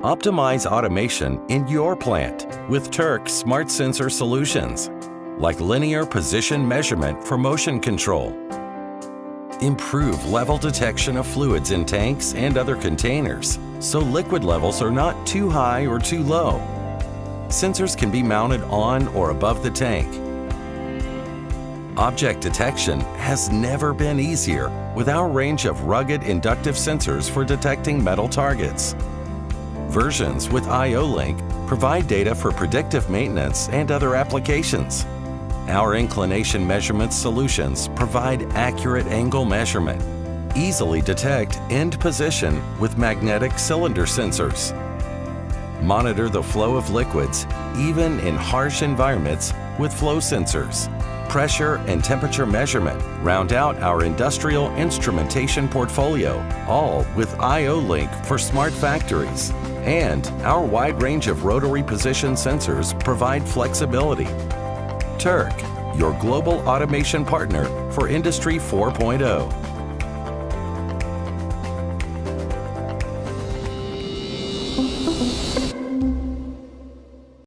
Optimize automation in your plant with TURCK Smart Sensor Solutions, like linear position measurement for motion control. Improve level detection of fluids in tanks and other containers, so liquid levels are not too high or too low. Sensors can be mounted on or above the tank. Object detection has never been easier with our range of rugged inductive sensors for detecting metal targets. Versions with IO-Link provide data for predictive maintenance and other applications. Our inclination measurement solutions provide accurate angle measurement, easily detect end position with magnetic cylinder sensors, monitor the flow of liquids even in harsh environments with flow sensors. Pressure and temperature measurement round out our industrial instrumentation portfolio, all with IO-Link for smart factories. And our wide range of rotary position sensors provide flexibility. TURCK, your global automation partner for Industry 4.0.